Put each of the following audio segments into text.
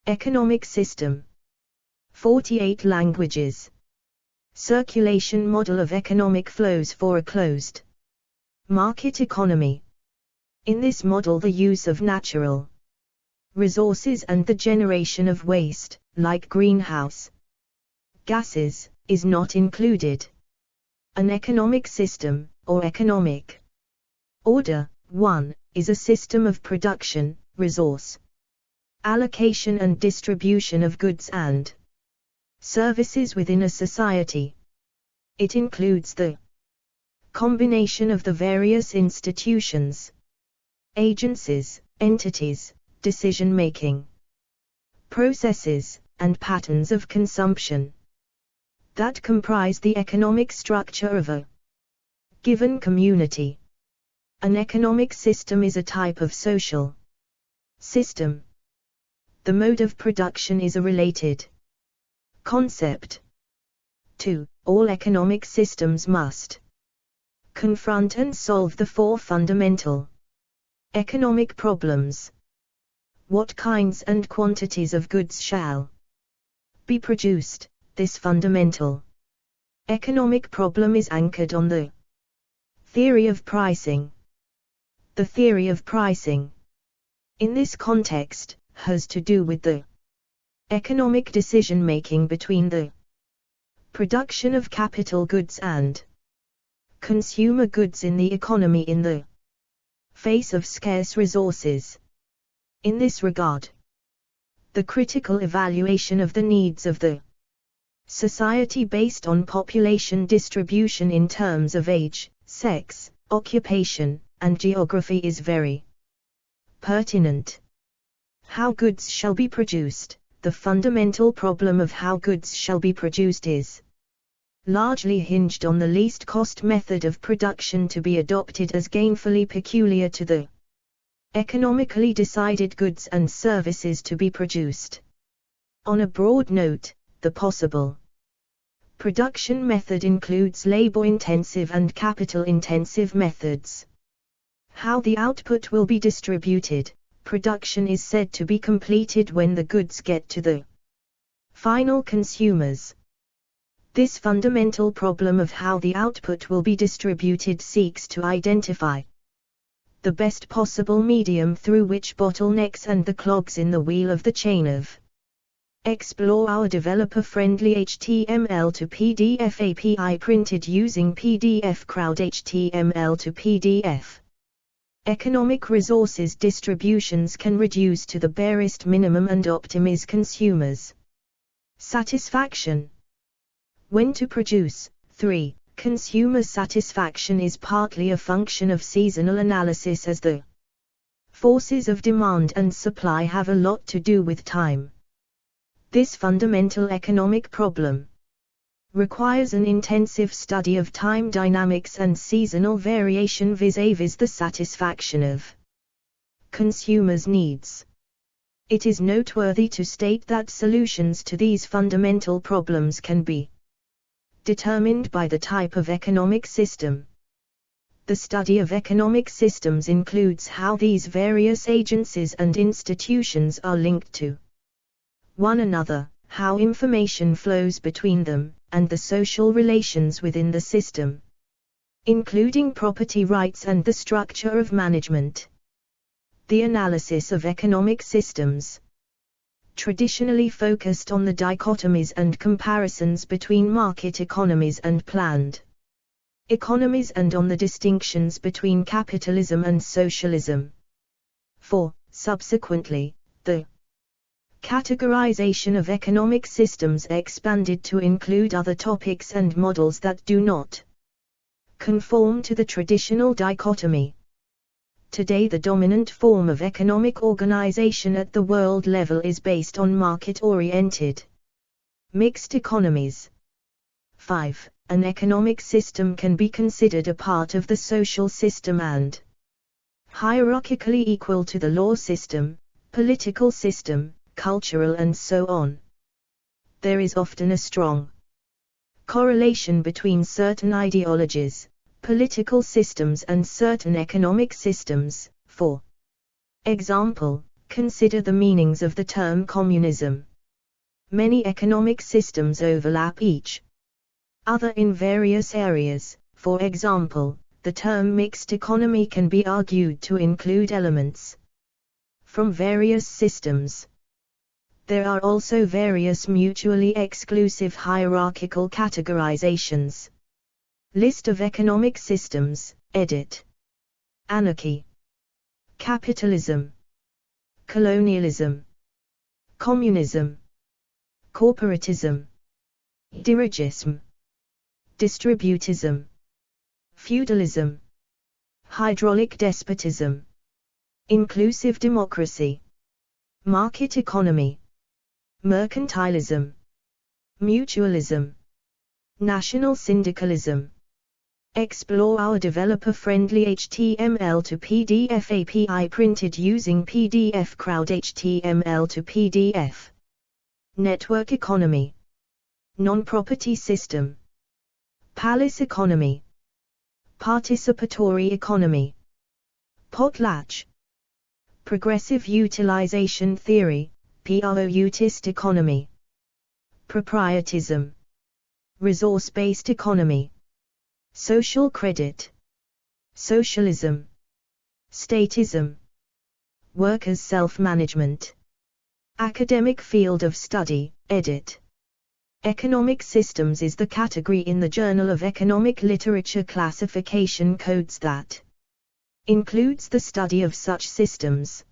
Economic system. 48 languages. Circulation model of economic flows for a closed market economy. In this model, the use of natural resources and the generation of waste, like greenhouse gases, is not included. An economic system, or economic order, 1, is a system of production, resource allocation and distribution of goods and services within a society. It includes the combination of the various institutions, agencies, entities, decision-making processes, and patterns of consumption that comprise the economic structure of a given community. An economic system is a type of social system. The mode of production is a related concept. 2. All economic systems must confront and solve the 4 fundamental economic problems. What kinds and quantities of goods shall be produced? This fundamental economic problem is anchored on the theory of pricing. The theory of pricing, in this context, has to do with the economic decision-making between the production of capital goods and consumer goods in the economy in the face of scarce resources. In this regard, the critical evaluation of the needs of the society based on population distribution in terms of age, sex, occupation, and geography is very pertinent. How goods shall be produced. The fundamental problem of how goods shall be produced is largely hinged on the least cost method of production to be adopted as gainfully peculiar to the economically decided goods and services to be produced. On a broad note, the possible production method includes labor-intensive and capital-intensive methods. How the output will be distributed. Production is said to be completed when the goods get to the final consumers. This fundamental problem of how the output will be distributed seeks to identify the best possible medium through which bottlenecks and the clogs in the wheel of the chain of explore our developer-friendly HTML to PDF API printed using PDF Crowd HTML to PDF. Economic resources distributions can reduce to the barest minimum and optimize consumers' satisfaction. When to produce. 3. Consumer satisfaction is partly a function of seasonal analysis, as the forces of demand and supply have a lot to do with time. This fundamental economic problem requires an intensive study of time dynamics and seasonal variation vis-à-vis the satisfaction of consumers' needs. It is noteworthy to state that solutions to these fundamental problems can be determined by the type of economic system. The study of economic systems includes how these various agencies and institutions are linked to one another, how information flows between them, and the social relations within the system, including property rights and the structure of management. The analysis of economic systems, traditionally focused on the dichotomies and comparisons between market economies and planned economies and on the distinctions between capitalism and socialism. 4. Subsequently, the categorization of economic systems expanded to include other topics and models that do not conform to the traditional dichotomy. Today, the dominant form of economic organization at the world level is based on market-oriented mixed economies. 5. An economic system can be considered a part of the social system and hierarchically equal to the law system, political system, cultural and so on. There is often a strong correlation between certain ideologies, political systems and certain economic systems. For example, Consider the meanings of the term communism. Many economic systems overlap each other in various areas. For example, the term mixed economy can be argued to include elements from various systems. There are also various mutually exclusive hierarchical categorizations. List of economic systems, edit. Anarchy, capitalism, colonialism, communism, corporatism, dirigism, distributism, feudalism, hydraulic despotism, inclusive democracy, market economy, mercantilism, mutualism, national syndicalism. Explore our developer-friendly HTML to PDF API printed using PDF Crowd HTML to PDF. Network economy, non-property system, palace economy, participatory economy, potlatch, progressive utilization theory, PROUTist economy, proprietism, resource-based economy, social credit, socialism, statism, workers' self-management, academic field of study, edit. Economic systems is the category in the Journal of Economic Literature classification codes that includes the study of such systems.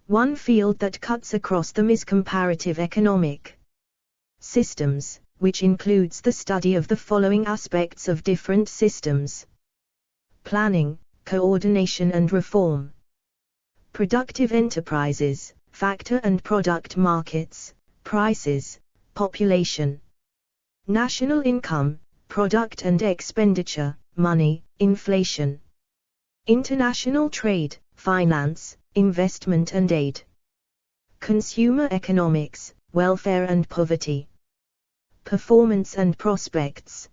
One field that cuts across them is comparative economic systems, which includes the study of the following aspects of different systems: planning, coordination and reform, productive enterprises, factor and product markets, prices, population, national income, product and expenditure, money, inflation, international trade, finance, investment and aid, consumer economics, welfare and poverty, performance and prospects,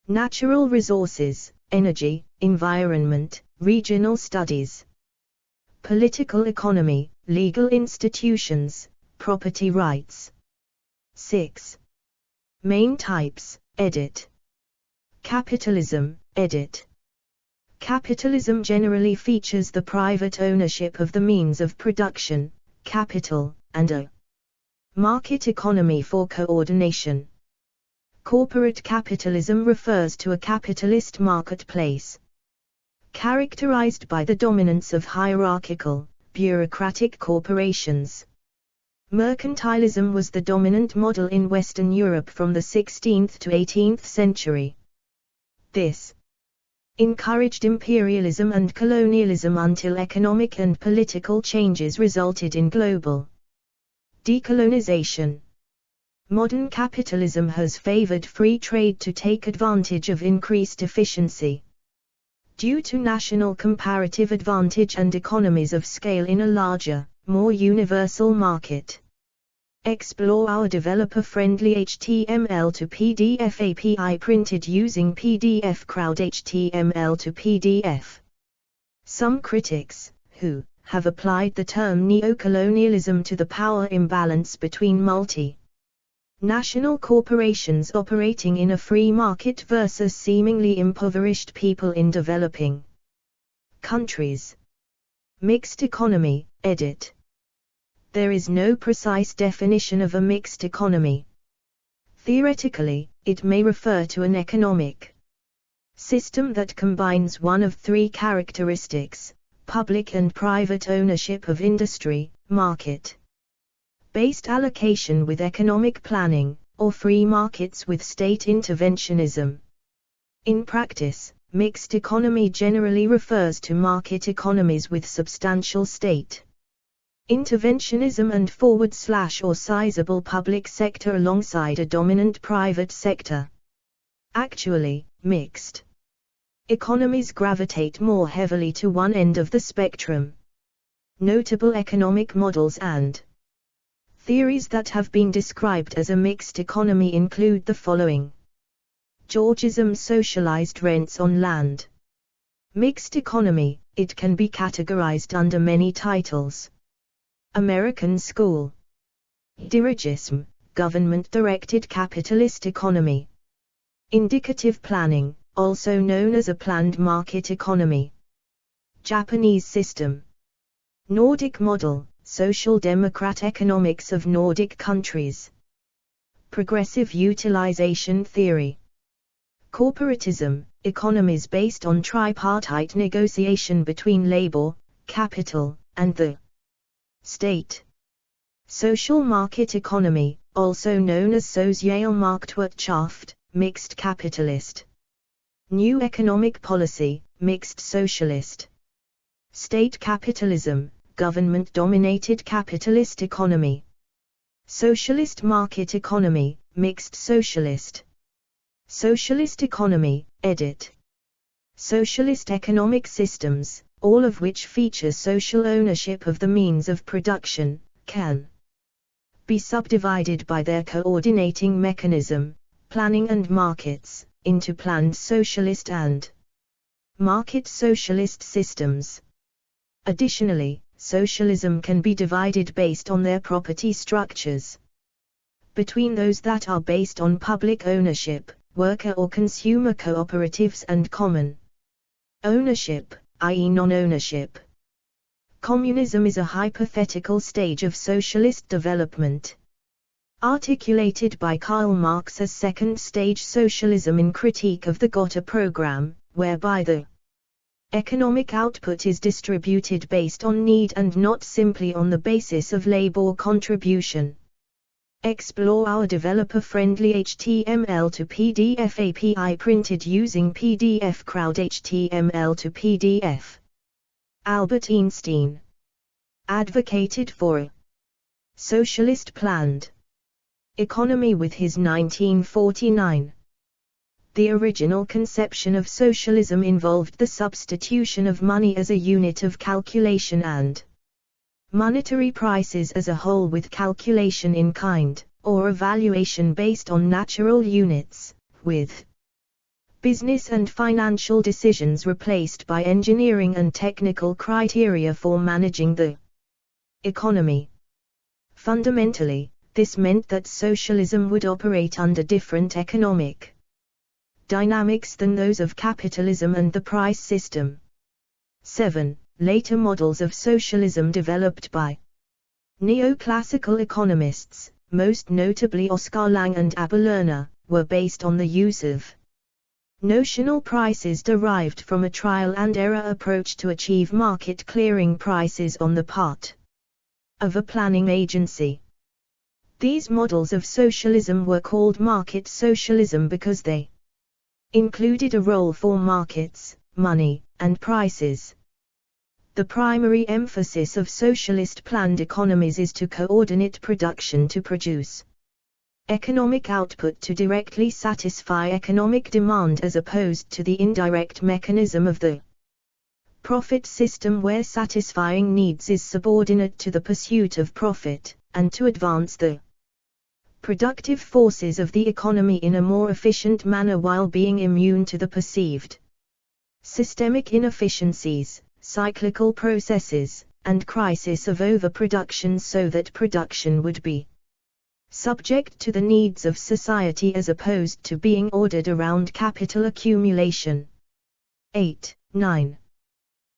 natural resources, energy, environment, regional studies, political economy, legal institutions, property rights. 6. Main types, edit. Capitalism, edit. Capitalism generally features the private ownership of the means of production, capital, and a market economy for coordination. Corporate capitalism refers to a capitalist marketplace, characterized by the dominance of hierarchical, bureaucratic corporations. Mercantilism was the dominant model in Western Europe from the 16th to 18th century. This encouraged imperialism and colonialism until economic and political changes resulted in global decolonization. Modern capitalism has favored free trade to take advantage of increased efficiency due to national comparative advantage and economies of scale in a larger, more universal market. Explore our developer-friendly HTML to PDF API printed using PDF Crowd HTML to PDF. Some critics, who have applied the term neocolonialism to the power imbalance between multi-national corporations operating in a free market versus seemingly impoverished people in developing countries. Mixed economy, edit. There is no precise definition of a mixed economy. Theoretically, it may refer to an economic system that combines one of three characteristics: public and private ownership of industry, market-based allocation with economic planning, or free markets with state interventionism. In practice, mixed economy generally refers to market economies with substantial state interventionism and or sizable public sector alongside a dominant private sector. Actually, mixed economies gravitate more heavily to one end of the spectrum. Notable economic models and theories that have been described as a mixed economy include the following: Georgism, socialized rents on land. Mixed economy, it can be categorized under many titles. American School. Dirigism, government-directed capitalist economy. Indicative planning, also known as a planned market economy. Japanese system. Nordic model, social democrat economics of Nordic countries. Progressive utilization theory. Corporatism, economies based on tripartite negotiation between labor, capital, and the state. Social market economy, also known as Sozialmarktwirtschaft, mixed capitalist. New economic policy, mixed socialist. State capitalism, government-dominated capitalist economy. Socialist market economy, mixed socialist. Socialist economy, edit. Socialist economic systems, all of which feature social ownership of the means of production, can be subdivided by their coordinating mechanism, planning and markets, into planned socialist and market socialist systems. Additionally, socialism can be divided based on their property structures. Between those that are based on public ownership, worker or consumer cooperatives, and common ownership, i.e. non-ownership. Communism is a hypothetical stage of socialist development, articulated by Karl Marx as second-stage socialism in Critique of the Gotha Program, whereby the economic output is distributed based on need and not simply on the basis of labor contribution. Explore our developer-friendly HTML to PDF API printed using PDF Crowd HTML to PDF. Albert Einstein advocated for a socialist planned economy with his 1949. The original conception of socialism involved the substitution of money as a unit of calculation and monetary prices as a whole with calculation in kind, or evaluation based on natural units, with business and financial decisions replaced by engineering and technical criteria for managing the economy. Fundamentally, this meant that socialism would operate under different economic dynamics than those of capitalism and the price system. 7. Later models of socialism developed by neoclassical economists, most notably Oskar Lange and Abbe Lerner, were based on the use of notional prices derived from a trial-and-error approach to achieve market clearing prices on the part of a planning agency. These models of socialism were called market socialism because they included a role for markets, money, and prices. The primary emphasis of socialist planned economies is to coordinate production to produce economic output to directly satisfy economic demand as opposed to the indirect mechanism of the profit system where satisfying needs is subordinate to the pursuit of profit, and to advance the productive forces of the economy in a more efficient manner while being immune to the perceived systemic inefficiencies, cyclical processes, and crisis of overproduction so that production would be subject to the needs of society as opposed to being ordered around capital accumulation. 8. 9.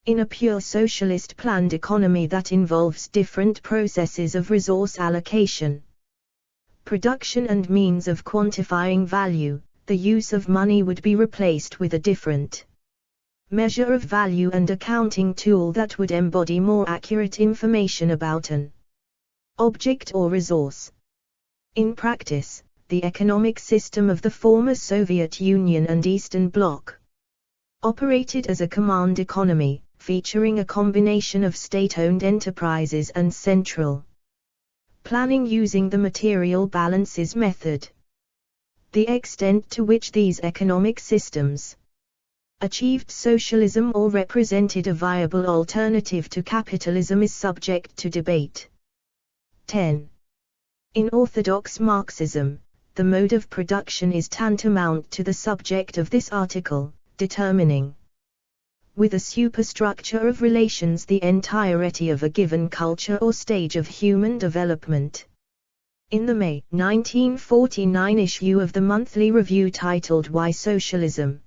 In a pure socialist planned economy that involves different processes of resource allocation, production and means of quantifying value, the use of money would be replaced with a different measure of value and accounting tool that would embody more accurate information about an object or resource. In practice, the economic system of the former Soviet Union and Eastern Bloc operated as a command economy, featuring a combination of state-owned enterprises and central planning using the material balances method. The extent to which these economic systems achieved socialism or represented a viable alternative to capitalism is subject to debate. 10. In orthodox Marxism, the mode of production is tantamount to the subject of this article, determining with a superstructure of relations the entirety of a given culture or stage of human development. In the May 1949 issue of the Monthly Review titled Why Socialism?,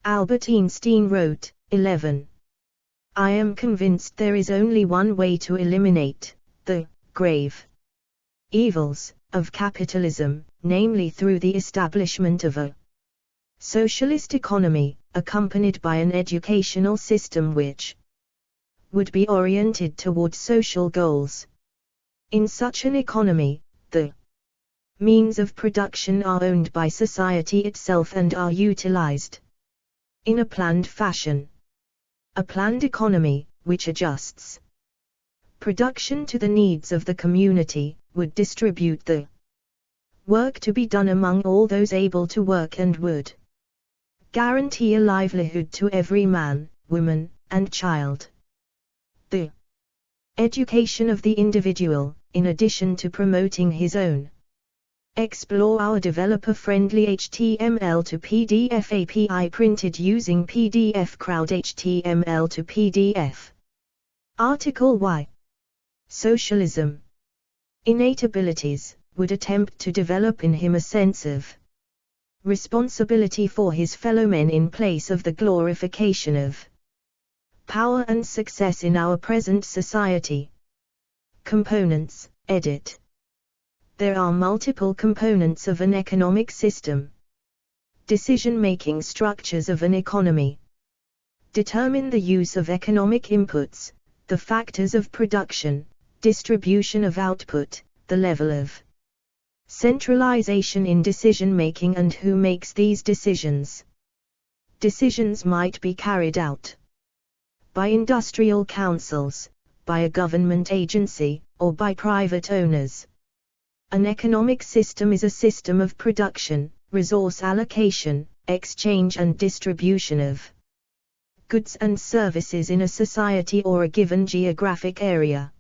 Albert Einstein wrote, 11. I am convinced there is only one way to eliminate the grave evils of capitalism, namely through the establishment of a socialist economy, accompanied by an educational system which would be oriented toward social goals. In such an economy, the means of production are owned by society itself and are utilized in a planned fashion. A planned economy, which adjusts production to the needs of the community, would distribute the work to be done among all those able to work and would guarantee a livelihood to every man, woman, and child. The education of the individual, in addition to promoting his own. Explore our developer-friendly HTML to PDF API printed using PDF Crowd HTML to PDF. Article Why Socialism Innate abilities would attempt to develop in him a sense of responsibility for his fellow men in place of the glorification of power and success in our present society. Components, edit. There are multiple components of an economic system. Decision-making structures of an economy determine the use of economic inputs, the factors of production, distribution of output, the level of centralization in decision-making and who makes these decisions. Decisions might be carried out by industrial councils, by a government agency, or by private owners. An economic system is a system of production, resource allocation, exchange and distribution of goods and services in a society or a given geographic area.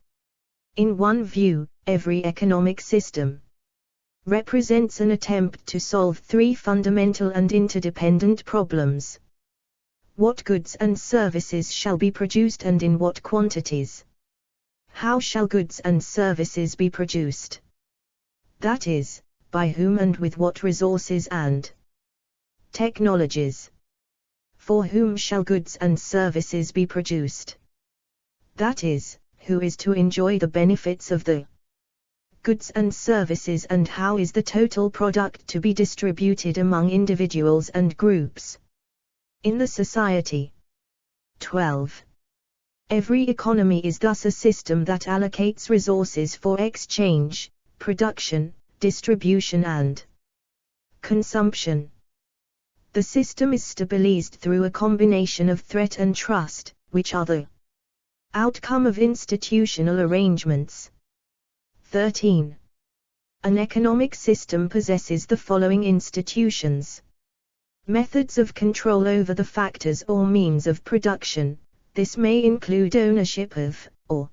In one view, every economic system represents an attempt to solve three fundamental and interdependent problems. What goods and services shall be produced and in what quantities? How shall goods and services be produced? That is, by whom and with what resources and technologies. For whom shall goods and services be produced? That is, who is to enjoy the benefits of the goods and services and how is the total product to be distributed among individuals and groups in the society. 12. Every economy is thus a system that allocates resources for exchange, production, distribution and consumption. The system is stabilized through a combination of threat and trust, which are the outcome of institutional arrangements. 13. An economic system possesses the following institutions. Methods of control over the factors or means of production. This may include ownership of, or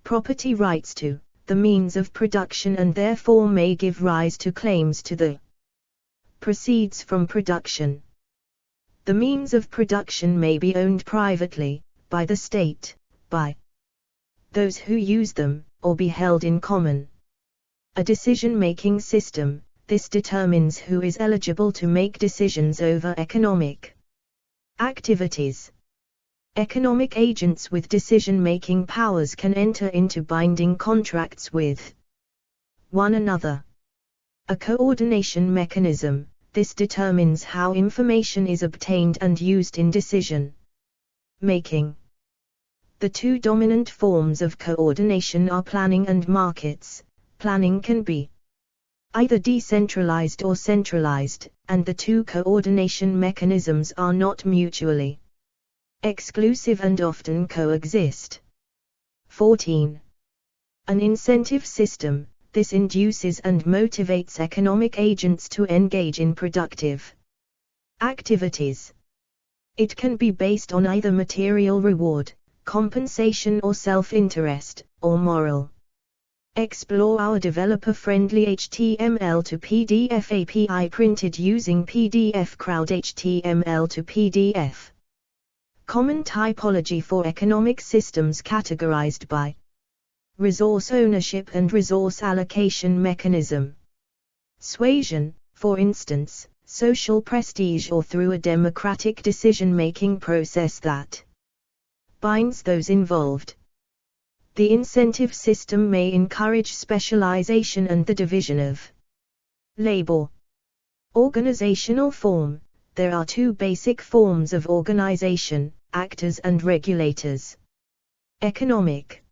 property rights to, the means of production and therefore may give rise to claims to the proceeds from production. The means of production may be owned privately, by the state, by those who use them, or be held in common. A decision-making system, this determines who is eligible to make decisions over economic activities. Economic agents with decision-making powers can enter into binding contracts with one another. A coordination mechanism, this determines how information is obtained and used in decision making. The two dominant forms of coordination are planning and markets. Planning can be either decentralized or centralized, and the two coordination mechanisms are not mutually exclusive and often coexist. 14. An incentive system, this induces and motivates economic agents to engage in productive activities. It can be based on either material reward, compensation or self-interest, or moral. Explore our developer-friendly HTML to PDF API printed using PDF Crowd HTML to PDF. Common typology for economic systems categorized by resource ownership and resource allocation mechanism. Suasion, for instance, social prestige, or through a democratic decision-making process that binds those involved. The incentive system may encourage specialization and the division of labor. Organizational form. There are two basic forms of organization: actors and regulators. Economic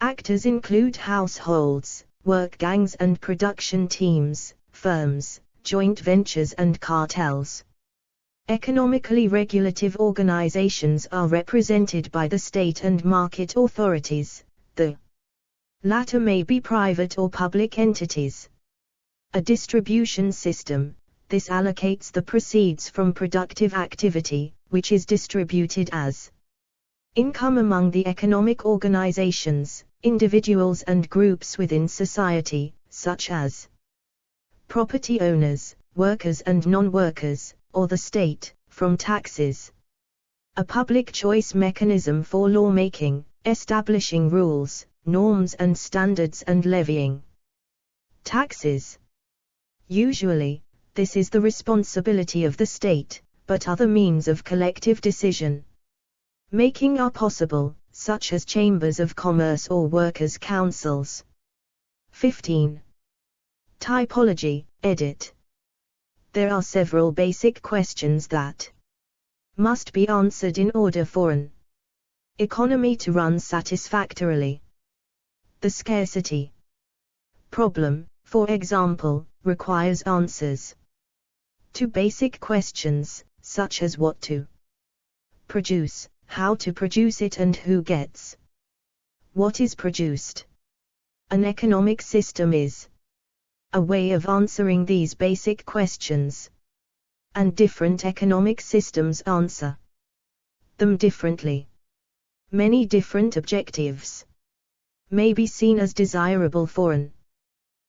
actors include households, work gangs and production teams, firms, joint ventures and cartels. Economically regulative organizations are represented by the state and market authorities. The latter may be private or public entities. A distribution system. This allocates the proceeds from productive activity, which is distributed as income among the economic organizations, individuals and groups within society, such as property owners, workers and non-workers, or the state, from taxes. A public choice mechanism for lawmaking, establishing rules, norms and standards and levying taxes. Usually, this is the responsibility of the state, but other means of collective decision making are possible, such as chambers of commerce or workers' councils. 15. Typology, edit. There are several basic questions that must be answered in order for an economy to run satisfactorily. The scarcity problem, for example, requires answers to basic questions, such as what to produce, how to produce it and who gets what is produced. An economic system is a way of answering these basic questions, and different economic systems answer them differently. Many different objectives may be seen as desirable for an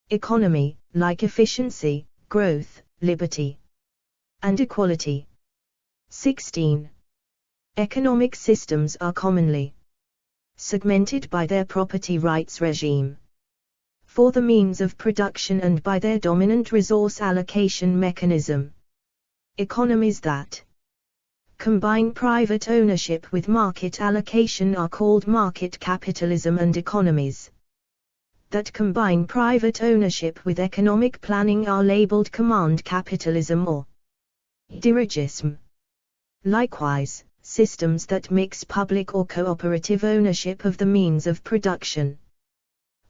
economy, like efficiency, growth, liberty, and equality. 16. Economic systems are commonly segmented by their property rights regime for the means of production and by their dominant resource allocation mechanism. Economies that combine private ownership with market allocation are called market capitalism, and economies that combine private ownership with economic planning are labeled command capitalism or dirigism. Likewise, systems that mix public or cooperative ownership of the means of production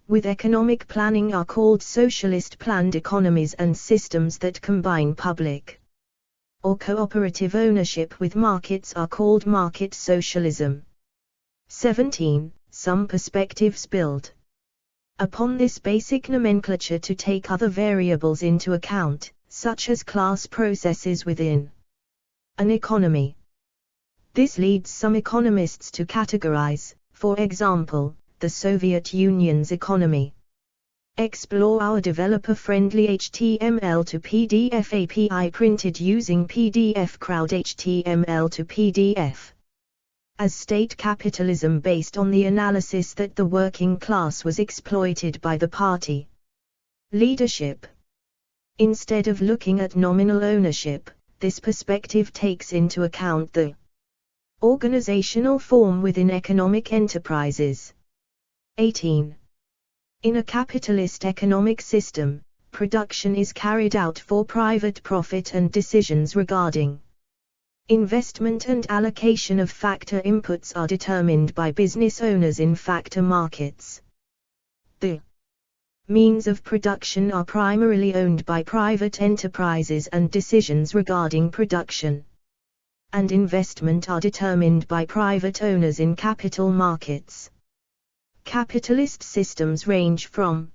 with economic planning are called socialist planned economies, and systems that combine public or cooperative ownership with markets are called market socialism. 17. Some perspectives build upon this basic nomenclature to take other variables into account, such as class processes within an economy. This leads some economists to categorize, for example, the Soviet Union's economy. Explore our developer-friendly HTML to PDF API printed using PDF Crowd HTML to PDF as state capitalism based on the analysis that the working class was exploited by the party leadership. Instead of looking at nominal ownership, this perspective takes into account the organizational form within economic enterprises. 18. In a capitalist economic system, production is carried out for private profit and decisions regarding investment and allocation of factor inputs are determined by business owners in factor markets. The means of production are primarily owned by private enterprises, and decisions regarding production and investment are determined by private owners in capital markets. Capitalist systems range from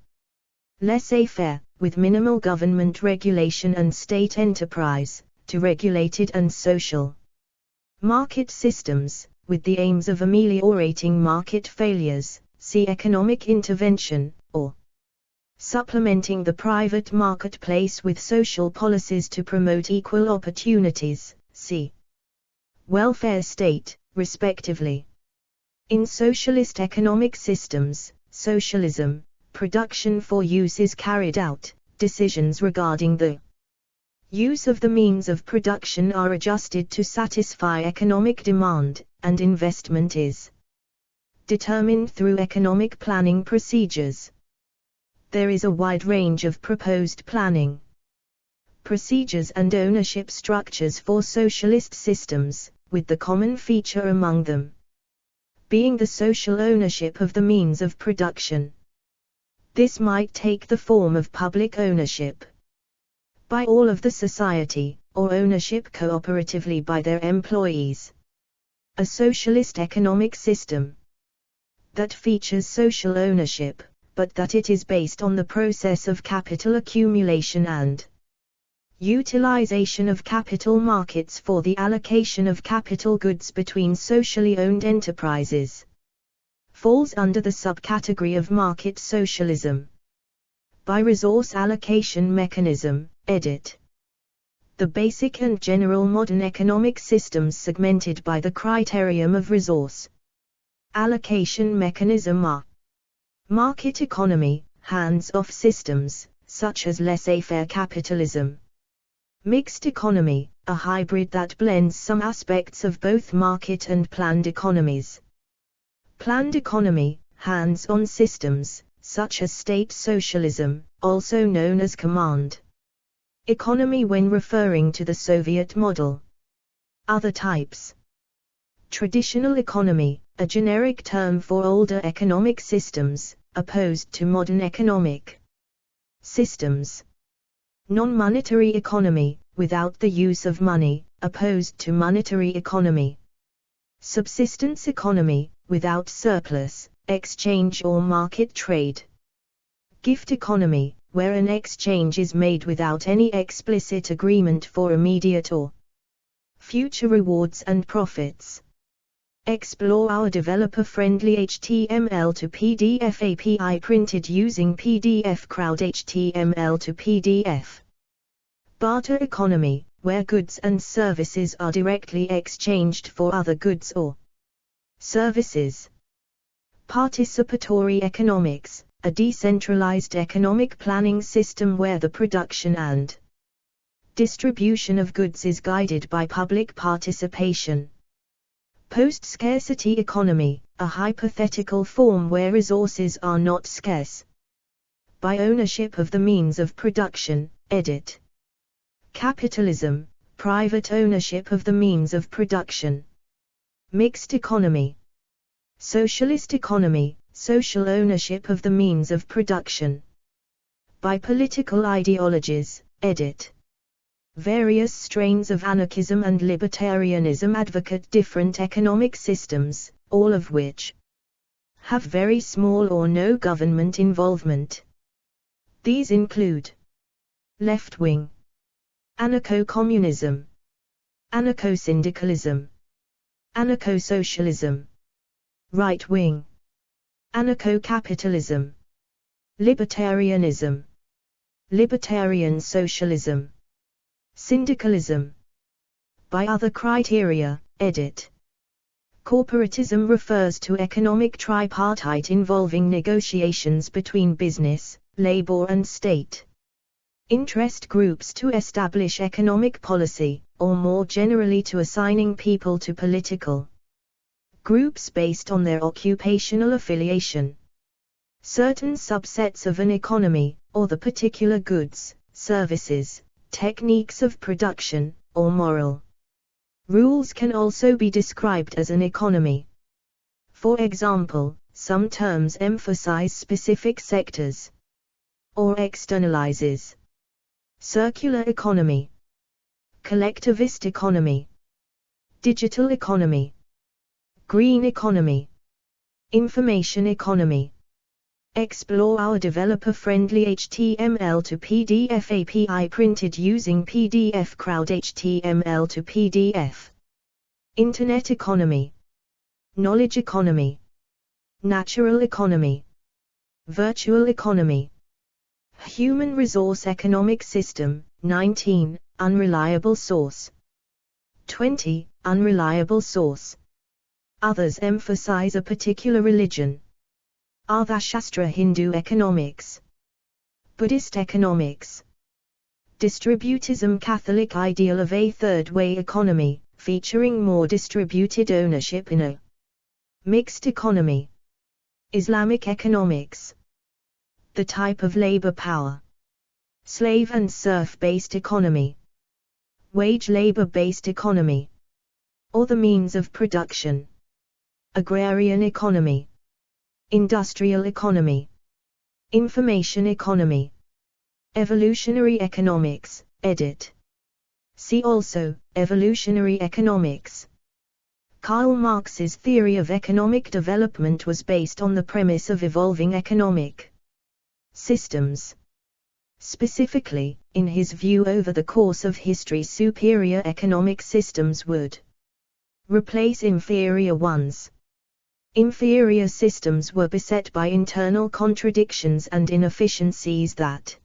laissez-faire, with minimal government regulation and state enterprise, to regulated and social market systems, with the aims of ameliorating market failures, see economic intervention, or supplementing the private marketplace with social policies to promote equal opportunities, see welfare state, respectively. In socialist economic systems, socialism, production for use is carried out, decisions regarding the use of the means of production are adjusted to satisfy economic demand, and investment is determined through economic planning procedures. There is a wide range of proposed planning procedures and ownership structures for socialist systems, with the common feature among them being the social ownership of the means of production. This might take the form of public ownership by all of the society, or ownership cooperatively by their employees. A socialist economic system that features social ownership, but that it is based on the process of capital accumulation and utilization of capital markets for the allocation of capital goods between socially owned enterprises, falls under the subcategory of market socialism. By resource allocation mechanism, edit. The basic and general modern economic systems segmented by the criterion of resource allocation mechanism are market economy, hands-off systems, such as laissez-faire capitalism. Mixed economy, a hybrid that blends some aspects of both market and planned economies. Planned economy, hands-on systems, such as state socialism, also known as command economy when referring to the Soviet model. Other types. Traditional economy, a generic term for older economic systems, opposed to modern economic systems. Non-monetary economy, without the use of money, opposed to monetary economy. Subsistence economy, without surplus, exchange or market trade. Gift economy, where an exchange is made without any explicit agreement for immediate or future rewards and profits. Explore our developer-friendly HTML to PDF API printed using PDF Crowd HTML to PDF. Barter economy, where goods and services are directly exchanged for other goods or services. Participatory economics, a decentralized economic planning system where the production and distribution of goods is guided by public participation. Post-scarcity economy, a hypothetical form where resources are not scarce. By ownership of the means of production, edit. Capitalism, private ownership of the means of production. Mixed economy. Socialist economy, social ownership of the means of production. By political ideologies, edit. Various strains of anarchism and libertarianism advocate different economic systems, all of which have very small or no government involvement. These include left-wing anarcho-communism, anarcho-syndicalism, anarcho-socialism, right-wing anarcho-capitalism, libertarianism, libertarian socialism, syndicalism. By other criteria, edit. Corporatism refers to economic tripartite involving negotiations between business, labor and state interest groups to establish economic policy, or more generally to assigning people to political groups based on their occupational affiliation. Certain subsets of an economy, or the particular goods, services, techniques of production, or moral rules can also be described as an economy. For example, some terms emphasize specific sectors or externalizes. Circular economy, collectivist economy, digital economy, green economy, information economy. Explore our developer-friendly HTML to PDF API printed using PDF Crowd HTML to PDF. Internet economy, knowledge economy, natural economy, virtual economy. Human resource economic system. 19. Unreliable source. 20. Unreliable source. Others emphasize a particular religion. Arthashastra Hindu economics. Buddhist economics. Distributism Catholic ideal of a third-way economy, featuring more distributed ownership in a mixed economy. Islamic economics. The type of labor power. Slave and serf-based economy. Wage labor-based economy. Or the means of production. Agrarian economy. Industrial economy. Information economy. Evolutionary economics, edit. See also, evolutionary economics. Karl Marx's theory of economic development was based on the premise of evolving economic systems. Specifically, in his view, over the course of history, superior economic systems would replace inferior ones. Inferior systems were beset by internal contradictions and inefficiencies that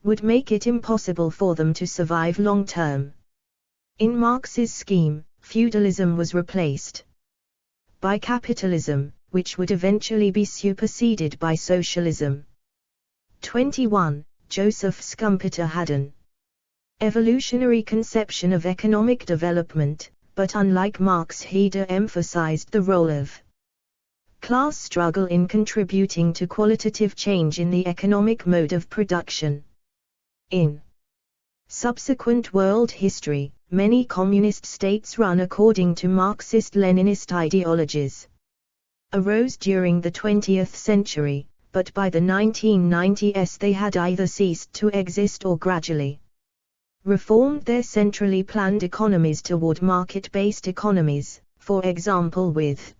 would make it impossible for them to survive long term. In Marx's scheme, feudalism was replaced by capitalism, which would eventually be superseded by socialism. 21. Joseph Schumpeter had an evolutionary conception of economic development, but unlike Marx, he emphasized the role of class struggle in contributing to qualitative change in the economic mode of production. In subsequent world history, many communist states run according to Marxist-Leninist ideologies arose during the 20th century, but by the 1990s they had either ceased to exist or gradually reformed their centrally planned economies toward market-based economies, for example with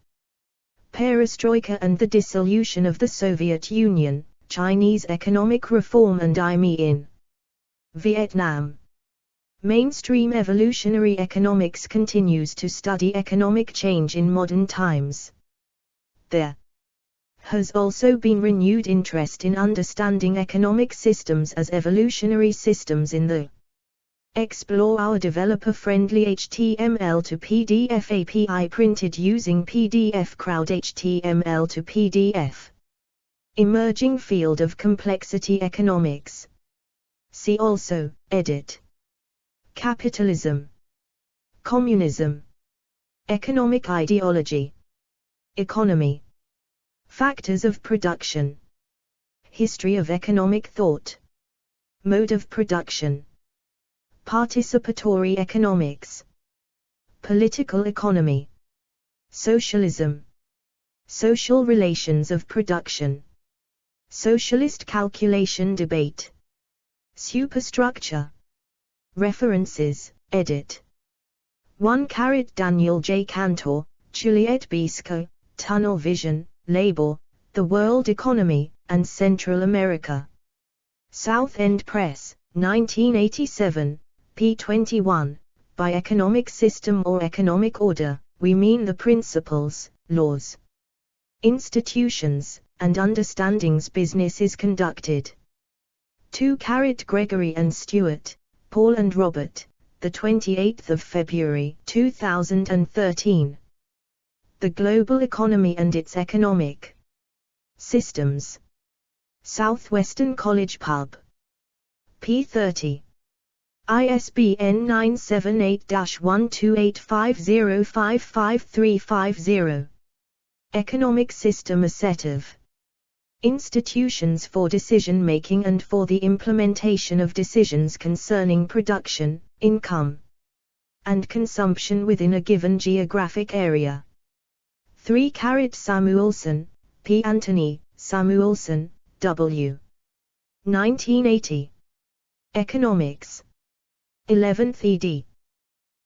perestroika and the dissolution of the Soviet Union, Chinese economic reform and IME in Vietnam. Mainstream evolutionary economics continues to study economic change in modern times. There has also been renewed interest in understanding economic systems as evolutionary systems in the Explore our developer-friendly HTML to PDF API printed using PDF Crowd HTML to PDF. Emerging field of complexity economics. See also, edit. Capitalism. Communism. Economic ideology. Economy. Factors of production. History of economic thought. Mode of production. Participatory economics. Political economy. Socialism. Social relations of production. Socialist calculation debate. Superstructure. References, edit. 1. Daniel J. Cantor, Juliette Bisco, Tunnel Vision, Label, The World Economy, and Central America. South End Press, 1987, p. 21. By economic system or economic order, we mean the principles, laws, institutions, and understandings business is conducted. 2. Gregory and Stewart, Paul and Robert, the 28th of February 2013. The Global Economy and its Economic Systems. Southwestern College Pub. p. 30. ISBN 978-1285055350. Economic System, a set of institutions for decision-making and for the implementation of decisions concerning production, income, and consumption within a given geographic area. 3. Samuelson, P. Anthony, Samuelson, W. 1980. Economics. 11th ed.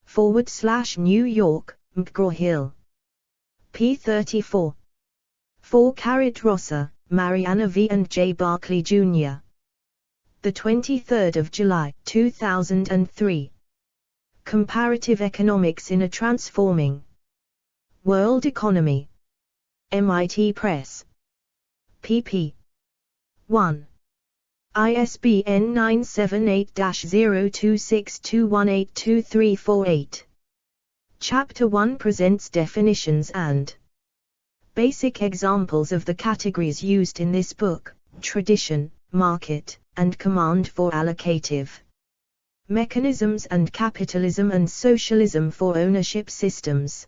/New York, McGraw-Hill. p. 34. 4. Rosser, Mariana V. and J. Barclay, Jr. The 23rd of July, 2003. Comparative Economics in a Transforming World Economy. MIT Press. pp. 1. ISBN 978-0262182348. Chapter 1 presents definitions and basic examples of the categories used in this book: tradition, market, and command for allocative mechanisms, and capitalism and socialism for ownership systems.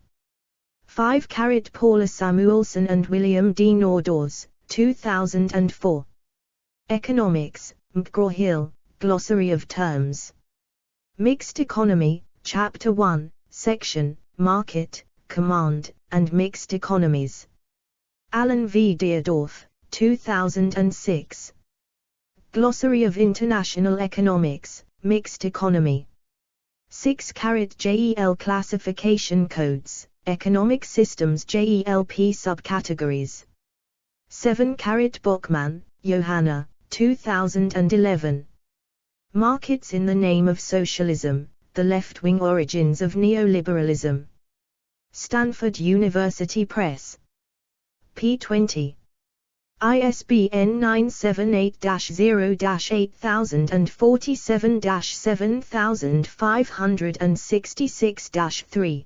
5. Paula Samuelson and William D. Nordhaus, 2004. Economics, McGraw-Hill, Glossary of Terms. Mixed Economy, Chapter 1, Section, Market, Command, and Mixed Economies. Alan V. Deardorff, 2006. Glossary of International Economics, Mixed Economy. 6. JEL Classification Codes, Economic Systems JELP Subcategories. 7. Bachmann, Johanna, 2011. Markets in the Name of Socialism, The Left-Wing Origins of Neoliberalism. Stanford University Press. p. 20. ISBN 978-0-8047-7566-3.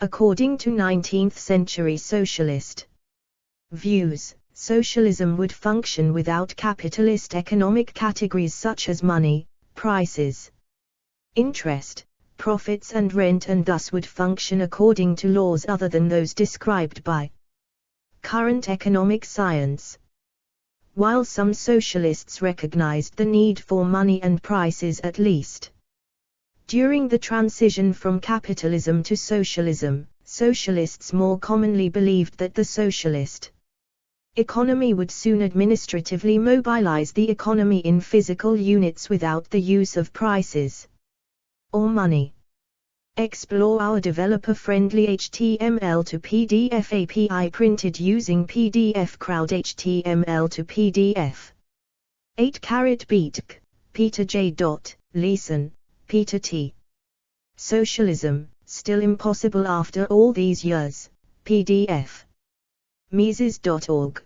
According to 19th-century socialist views, socialism would function without capitalist economic categories such as money, prices, interest, profits and rent, and thus would function according to laws other than those described by current economic science. While some socialists recognized the need for money and prices, at least during the transition from capitalism to socialism, socialists more commonly believed that the socialist economy would soon administratively mobilize the economy in physical units without the use of prices or money. Explore our developer-friendly HTML to PDF API printed using PDF Crowd HTML to PDF. 8. Beatk, Peter J. Leeson, Peter T. Socialism, Still Impossible After All These Years, PDF. Mises.org.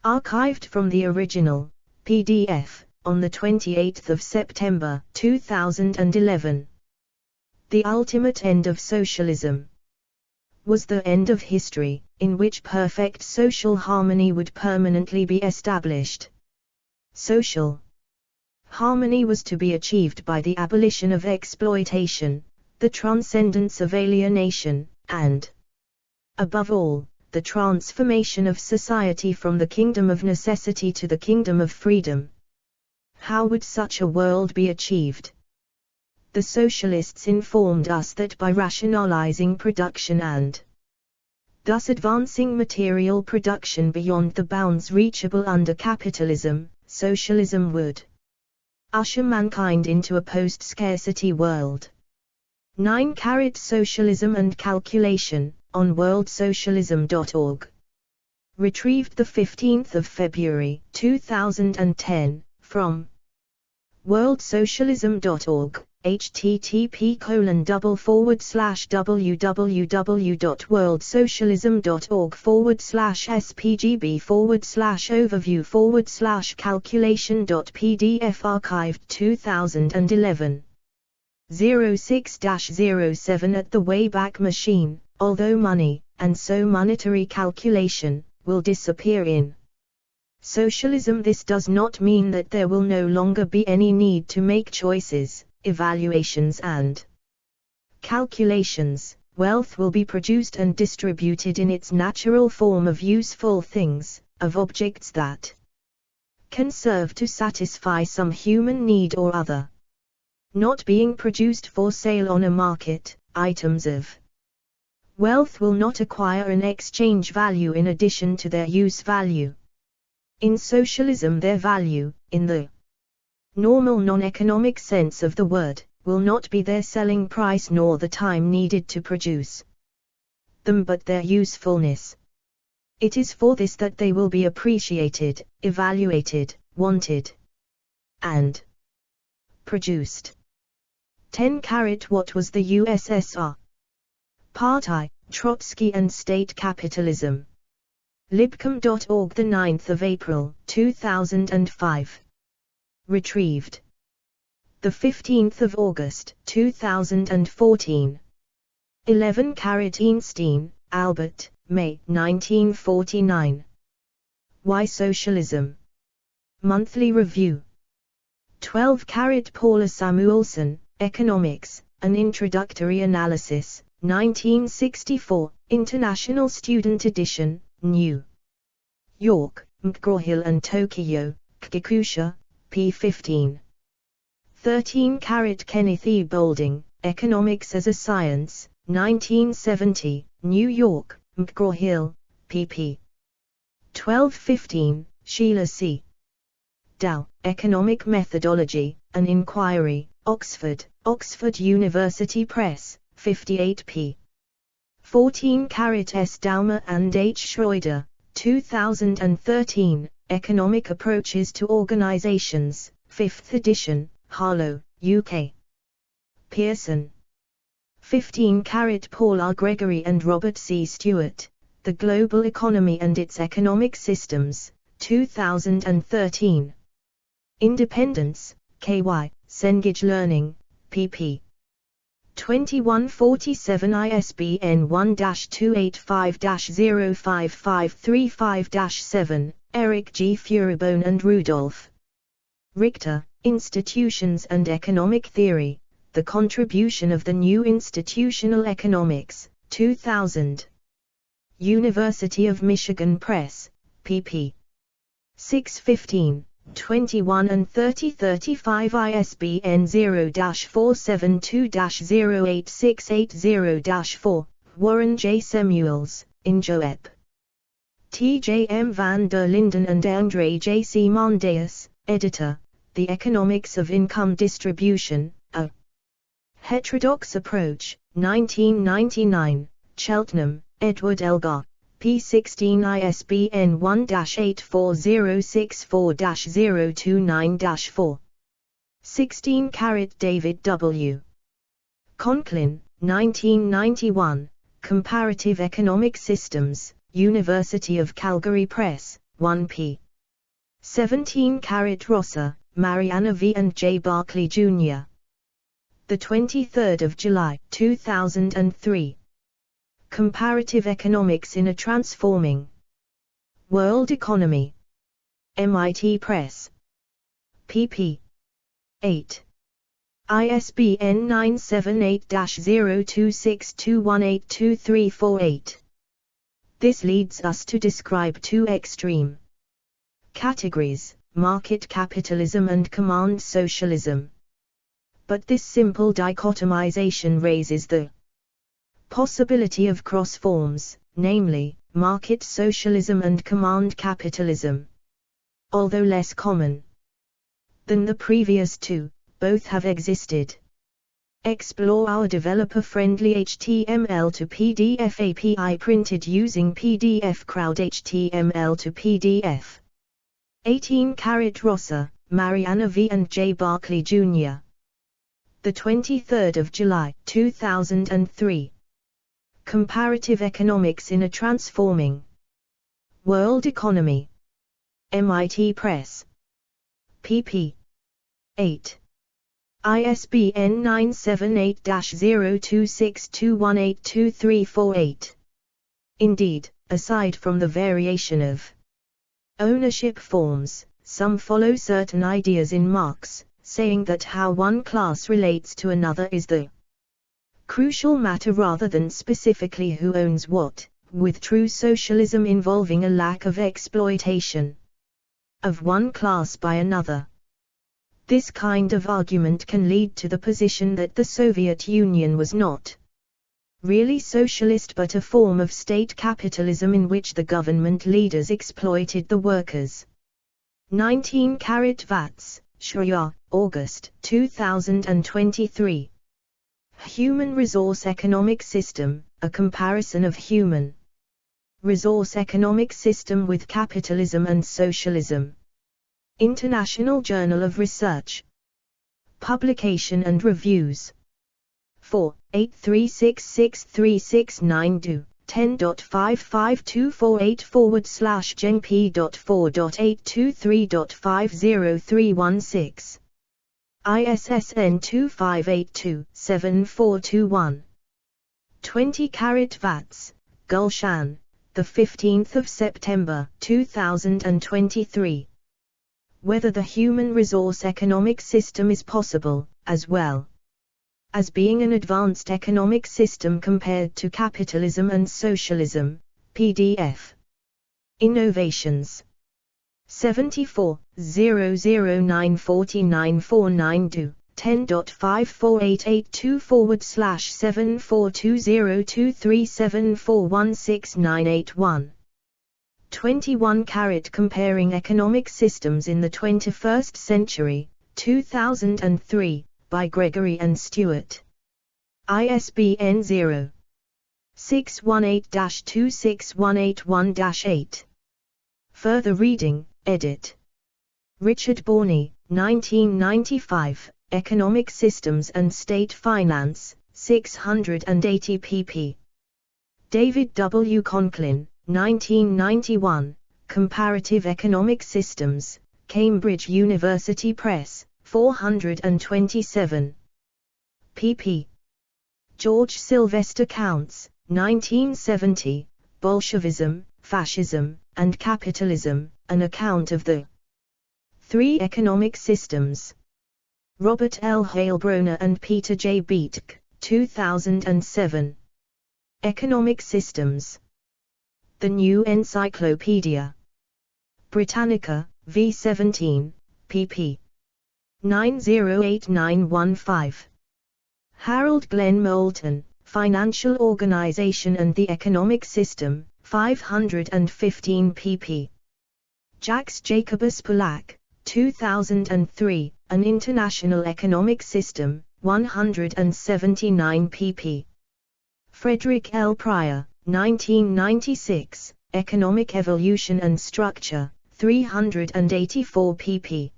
Archived from the original, PDF, on 28 September 2011. The ultimate end of socialism was the end of history, in which perfect social harmony would permanently be established. Social harmony was to be achieved by the abolition of exploitation, the transcendence of alienation, and, above all, the transformation of society from the kingdom of necessity to the kingdom of freedom. How would such a world be achieved? The socialists informed us that by rationalizing production and thus advancing material production beyond the bounds reachable under capitalism, socialism would usher mankind into a post-scarcity world. 9. Socialism and Calculation, on worldsocialism.org. Retrieved 15 February 2010, from worldsocialism.org, http://www.worldsocialism.org/spgb/overview/calculation.pdf archived 2011. 06-07 At the Wayback Machine, although money, and so monetary calculation, will disappear in socialism, this does not mean that there will no longer be any need to make choices, evaluations and calculations. Wealth will be produced and distributed in its natural form of useful things, of objects that can serve to satisfy some human need or other. Not being produced for sale on a market, items of wealth will not acquire an exchange value in addition to their use value. In socialism, their value, in the normal non-economic sense of the word, will not be their selling price nor the time needed to produce them, but their usefulness. It is for this that they will be appreciated, evaluated, wanted, and produced. 10. What was the USSR? Part I, Trotsky and State Capitalism. Libcom.org, 9 April 2005. Retrieved 15 August 2014. 11 Einstein, Albert, May 1949. Why Socialism? Monthly Review. 12 Paula Samuelson, Economics, An Introductory Analysis, 1964, International Student Edition, New York, McGraw-Hill and Tokyo, Kikusha, p. 15. 13 Kenneth E. Boulding, Economics as a Science, 1970, New York, McGraw-Hill, pp. 12-15, Sheila C. Dow, Economic Methodology, An Inquiry, Oxford, Oxford University Press, 58 p. 14 S. Daumer and H. Schroeder, 2013, Economic Approaches to Organizations, 5th edition, Harlow, UK. Pearson. 15 Paul R. Gregory and Robert C. Stewart, The Global Economy and Its Economic Systems, 2013. Independence, KY, Cengage Learning, pp. 2147 ISBN 1-285-05535-7, Eric G. Furibone and Rudolph Richter, Institutions and Economic Theory, The Contribution of the New Institutional Economics, 2000. University of Michigan Press, pp. 615. 21 and 3035 ISBN 0-472-08680-4, Warren J. Samuels, Injoep. T. J. M. van der Linden and Andre J. C. Mondeus, editor, The Economics of Income Distribution, A Heterodox Approach, 1999, Cheltenham, Edward Elgar. P16 ISBN 1-84064-029-4. 16 David W. Conklin, 1991, Comparative Economic Systems, University of Calgary Press, 1 p. 17 Rosser, Mariana V. and J. Barclay, Jr. 23 July, 2003. Comparative Economics in a Transforming World Economy. MIT Press. pp. 8. ISBN 978-02621823348. This leads us to describe two extreme categories, market capitalism and command socialism. But this simple dichotomization raises the possibility of cross forms, namely, market socialism and command capitalism. Although less common than the previous two, both have existed. Explore our developer-friendly HTML to PDF API printed using PDF Crowd HTML to PDF. 18 Rosser, Mariana V. and J. Barclay, Jr. 23 July, 2003. Comparative Economics in a Transforming World Economy. MIT Press. pp. 8. ISBN 978-02621823348. Indeed, aside from the variation of ownership forms, some follow certain ideas in Marx, saying that how one class relates to another is the crucial matter rather than specifically who owns what, with true socialism involving a lack of exploitation of one class by another. This kind of argument can lead to the position that the Soviet Union was not really socialist but a form of state capitalism in which the government leaders exploited the workers. 19 Vats, Schreier, August 2023. Human Resource Economic System, a Comparison of Human Resource Economic System with Capitalism and Socialism. International Journal of Research. Publication and Reviews. 4, 8366369 10.55248/jp.4.823.50316. ISSN 2582-7421. 20 Carat Vats, Gulshan, the 15th of September 2023. Whether the human resource economic system is possible, as well as being an advanced economic system compared to capitalism and socialism, PDF. Innovations. 74, 0094949 10.54882/74202374169181. 21 Carat Comparing Economic Systems in the 21st Century, 2003, by Gregory and Stewart. ISBN 0-618-26181-8. Further reading, edit. Richard Borney, 1995, Economic Systems and State Finance, 680 pp. David W. Conklin, 1991, Comparative Economic Systems, Cambridge University Press, 427 pp. George Sylvester Counts, 1970, Bolshevism, Fascism, and Capitalism, An Account of the Three Economic Systems. Robert L. Heilbronner and Peter J. Beetk, 2007. Economic Systems. The New Encyclopedia. Britannica, v. 17, pp. 908915. Harold Glenn Moulton, Financial Organization and the Economic System, 515 pp. Jacques Jacobus Polak, 2003, An International Economic System, 179 pp. Frederick L. Pryor, 1996, Economic Evolution and Structure, 384 pp.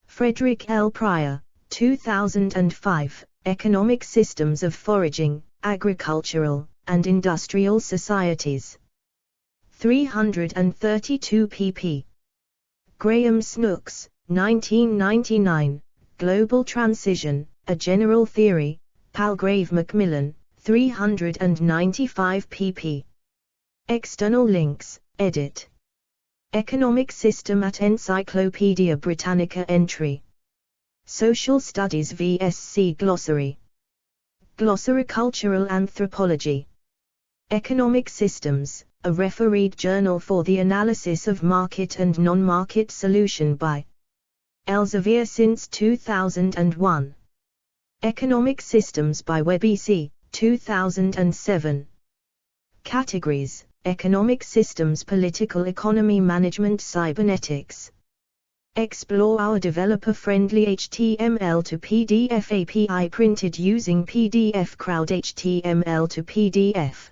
Frederick L. Pryor, 2005, Economic Systems of Foraging, Agricultural, and Industrial Societies, 332 pp. Graham Snooks, 1999, Global Transition, A General Theory, Palgrave Macmillan, 395 pp. External links, edit. Economic System at Encyclopaedia Britannica entry. Social Studies VSC Glossary. Glossary Cultural Anthropology. Economic Systems, a refereed journal for the analysis of market and non-market solution by Elsevier since 2001. Economic Systems by WebEC, 2007. Categories: Economic Systems, Political Economy, Management, Cybernetics. Explore our developer-friendly HTML to PDF API printed using PDF Crowd HTML to PDF.